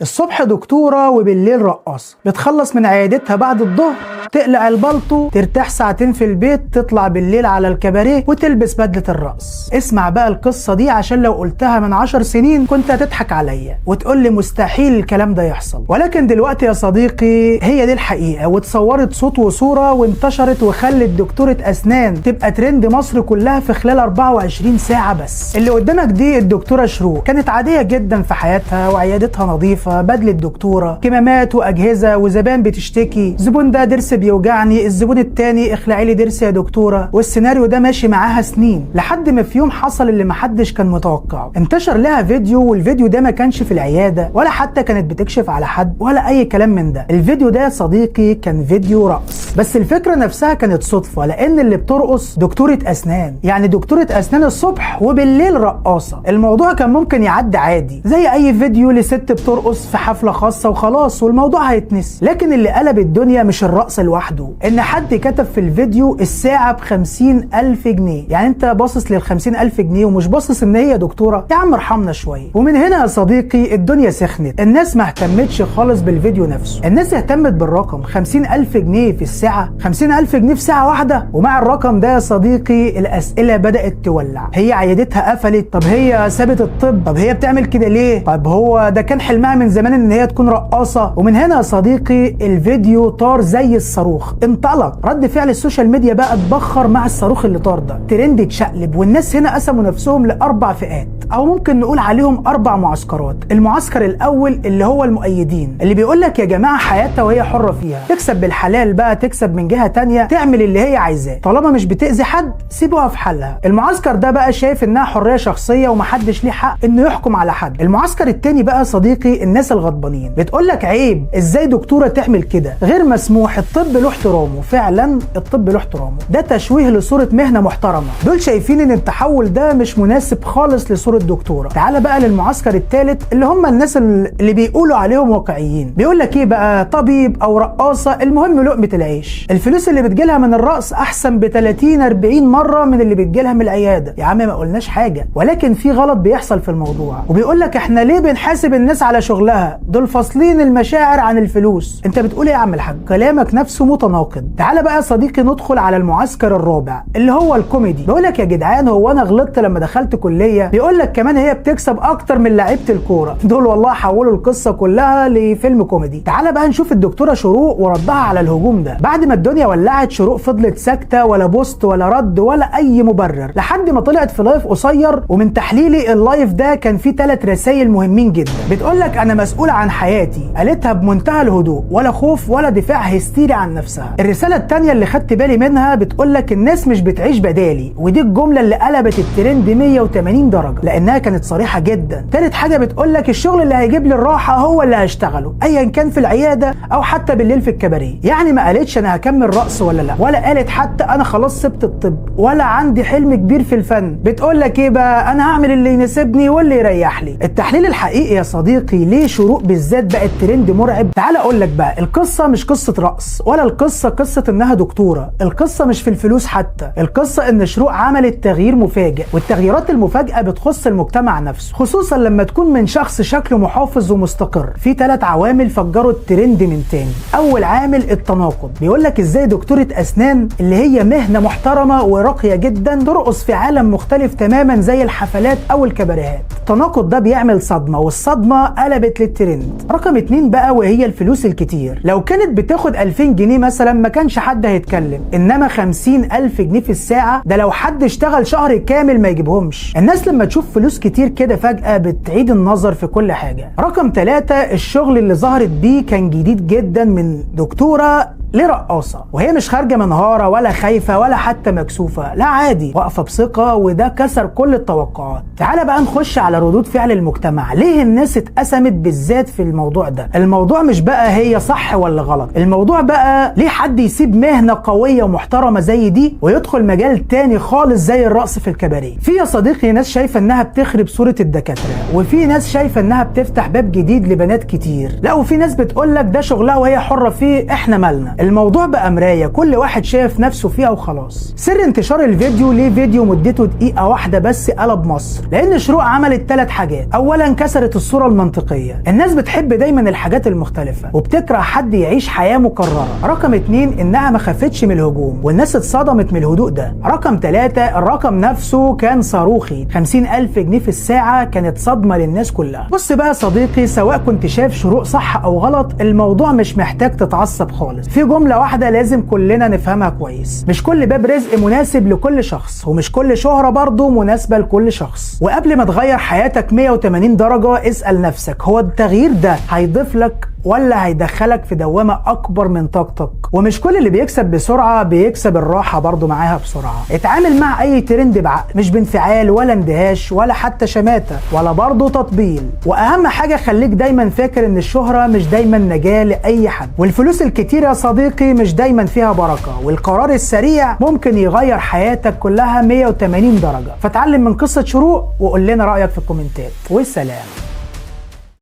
الصبح دكتورة وبالليل رقاصة، بتخلص من عيادتها بعد الظهر، تقلع البلطو، ترتاح ساعتين في البيت، تطلع بالليل على الكباريه وتلبس بدلة الرقص. اسمع بقى القصة دي عشان لو قلتها من 10 سنين كنت هتضحك عليا وتقول لي مستحيل الكلام ده يحصل، ولكن دلوقتي يا صديقي هي دي الحقيقة، واتصورت صوت وصورة وانتشرت وخلت دكتورة أسنان تبقى ترند مصر كلها في خلال 24 ساعة بس. اللي قدامك دي الدكتورة شروق، كانت عادية جدا في حياتها وعيادتها نظيفة، بدلة دكتورة، كمامات وأجهزة وزبائن بتشتكي، زبون ده ضرس بيوجعني، الزبون التاني اخلعي لي ضرس يا دكتورة، والسيناريو ده ماشي معاها سنين لحد ما في يوم حصل اللي محدش كان متوقعه. انتشر لها فيديو، والفيديو ده ما كانش في العيادة ولا حتى كانت بتكشف على حد ولا أي كلام من ده. الفيديو ده يا صديقي كان فيديو رقص، بس الفكرة نفسها كانت صدفة، لأن اللي بترقص دكتورة أسنان، يعني دكتورة أسنان الصبح وبالليل رقاصة. الموضوع كان ممكن يعدي عادي زي أي فيديو لست بترقص في حفلة خاصة وخلاص والموضوع هيتنسي، لكن اللي قلب الدنيا مش الرقص لوحده، إن حد كتب في الفيديو الساعة ب50,000 جنيه. يعني أنت باصص لل50,000 جنيه ومش باصص إن هي دكتورة؟ يا عم ارحمنا شوية. ومن هنا يا صديقي الدنيا سخنت، الناس ما اهتمتش خالص بالفيديو نفسه، الناس اهتمت بالرقم 50,000 جنيه في الساعة، 50,000 جنيه في ساعة واحدة. ومع الرقم ده يا صديقي الأسئلة بدأت تولع، هي عيادتها قفلت؟ طب هي سابت الطب؟ طب هي بتعمل كده ليه؟ طب هو ده كان حلمها من زمان ان هي تكون رقاصة. ومن هنا يا صديقي الفيديو طار زي الصاروخ، انطلق. رد فعل السوشيال ميديا بقى اتبخر مع الصاروخ اللي طار ده، ترند اتشقلب، والناس هنا قسموا نفسهم لأربع فئات، او ممكن نقول عليهم 4 معسكرات. المعسكر الاول اللي هو المؤيدين، اللي بيقول لك يا جماعة حياتها وهي حرة فيها، تكسب بالحلال بقى، تكسب من جهة تانية، تعمل اللي هي عايزاه طالما مش بتأذي حد، سيبوها في حالها. المعسكر ده بقى شايف انها حرية شخصية ومحدش ليه حق انه يحكم على حد. المعسكر التاني بقى صديقي الناس الغضبانين، بتقول لك عيب، ازاي دكتورة تعمل كده، غير مسموح، الطب له احترامه. فعلا الطب له احترامه، ده تشويه لصورة مهنة محترمة. دول شايفين ان التحول ده مش مناسب خالص لصورة دكتورة. تعال بقى للمعسكر الثالث اللي هم الناس اللي بيقولوا عليهم واقعيين، بيقول لك ايه بقى، طبيب او رقاصة، المهم لقمة العيش، الفلوس اللي بتجيلها من الرقص احسن ب 30-40 مرة من اللي بتجيلها من العيادة. يا عم ما قلناش حاجة، ولكن في غلط بيحصل في الموضوع. وبيقول لك احنا ليه بنحاسب الناس على شغلها، دول فاصلين المشاعر عن الفلوس. انت بتقول ايه يا عم الحاج؟ كلامك نفسه متناقض. تعال بقى يا صديقي ندخل على المعسكر الرابع اللي هو الكوميدي. بيقول لك يا جدعان هو انا غلطت لما دخلت كلية؟ بيقول لك كمان هي بتكسب اكتر من لعيبة الكورة. دول والله حولوا القصة كلها لفيلم كوميدي. تعال بقى نشوف الدكتورة شروق وردها على الهجوم ده. بعد ما الدنيا ولعت، شروق فضلت ساكتة، ولا بوست ولا رد ولا اي مبرر، لحد ما طلعت في لايف قصير. ومن تحليلي اللايف ده كان فيه 3 رسائل مهمين جدا. بتقول لك انا مسؤولة عن حياتي، قالتها بمنتهى الهدوء، ولا خوف ولا دفاع هستيري عن نفسها. الرسالة الثانية اللي خدت بالي منها بتقول لك الناس مش بتعيش بدالي، ودي الجملة اللي قلبت الترند 180 درجة لانها كانت صريحة جدا. ثالث حاجة بتقول لك الشغل اللي هيجيب لي الراحة هو اللي هشتغله، ايا كان في العيادة او حتى بالليل في الكباريه. يعني ما قالتش انا هكمل رقص ولا لا، ولا قالت حتى انا خلاص سبت الطب، ولا عندي حلم كبير في الفن. بتقول لك ايه بقى، انا هعمل اللي يناسبني واللي يريح لي. التحليل الحقيقي يا صديقي ليه شروق بالذات بقت ترند مرعب، تعال اقول لك بقى. القصة مش قصة رقص، ولا القصة قصة انها دكتورة، القصة مش في الفلوس حتى، القصة ان شروق عملت تغيير مفاجئ، والتغييرات المفاجئة بتخص المجتمع نفسه، خصوصا لما تكون من شخص شكله محافظ ومستقر. في 3 عوامل فجروا الترند من تاني. اول عامل التناقض، بيقول لك ازاي دكتورة اسنان اللي هي مهنة محترمة وراقية جدا ترقص في عالم مختلف تماما زي الحفلات او الكباريهات. التناقض ده بيعمل صدمة، والصدمة قلبت للترند. رقم 2 بقى وهي الفلوس الكتير. لو كانت بتاخد 2000 جنيه مثلا ما كانش حد هيتكلم، انما 50,000 جنيه في الساعة ده لو حد اشتغل شهر كامل ما يجيبهمش. الناس لما تشوف فلوس كتير كده فجأة بتعيد النظر في كل حاجة. رقم 3 الشغل اللي ظهرت بيه كان جديد جدا، من دكتورة لرقاصة، وهي مش خارجة منهارة ولا خايفة ولا حتى مكسوفة، لا عادي واقفة بثقة، وده كسر كل التوقعات. تعال بقى نخش على ردود فعل المجتمع. ليه الناس اتقسمت بالذات في الموضوع ده؟ الموضوع مش بقى هي صح ولا غلط، الموضوع بقى ليه حد يسيب مهنة قوية ومحترمة زي دي ويدخل مجال تاني خالص زي الرقص في الكباريه. في يا صديقي ناس شايفة انها بتخرب صورة الدكاترة، وفي ناس شايفة انها بتفتح باب جديد لبنات كتير، لا وفي ناس بتقول لك ده شغلها وهي حرة فيه، احنا مالنا. الموضوع بقى مراية كل واحد شايف نفسه فيها وخلاص. سر انتشار الفيديو ليه فيديو مدته دقيقة واحدة بس قلب مصر، لأن شروق عملت 3 حاجات. أولا كسرت الصورة المنطقية، الناس بتحب دايما الحاجات المختلفة وبتكره حد يعيش حياة مكررة. رقم 2 إنها ما خافتش من الهجوم والناس اتصدمت من الهدوء ده. رقم 3 الرقم نفسه كان صاروخي، 50,000 جنيه في الساعة، كانت صدمة للناس كلها. بص بقى يا صديقي، سواء كنت شايف شروق صح أو غلط، الموضوع مش محتاج تتعصب خالص. في جملة واحدة لازم كلنا نفهمها كويس، مش كل باب رزق مناسب لكل شخص، ومش كل شهرة برضه مناسبة لكل شخص. وقبل ما تغير حياتك 180 درجة اسأل نفسك، هو التغيير ده هيضيف لك ولا هيدخلك في دوامة أكبر من طاقتك؟ ومش كل اللي بيكسب بسرعة بيكسب الراحة برضو معاها بسرعة. اتعامل مع أي ترند بعقل، مش بانفعال ولا اندهاش ولا حتى شماتة ولا برضو تطبيل. وأهم حاجة خليك دايما فاكر إن الشهرة مش دايما نجاة لأي حد، والفلوس الكتير يا صديقي مش دايما فيها بركة، والقرار السريع ممكن يغير حياتك كلها 180 درجة. فتعلم من قصة شروق وقول لنا رأيك في الكومنتات، والسلام.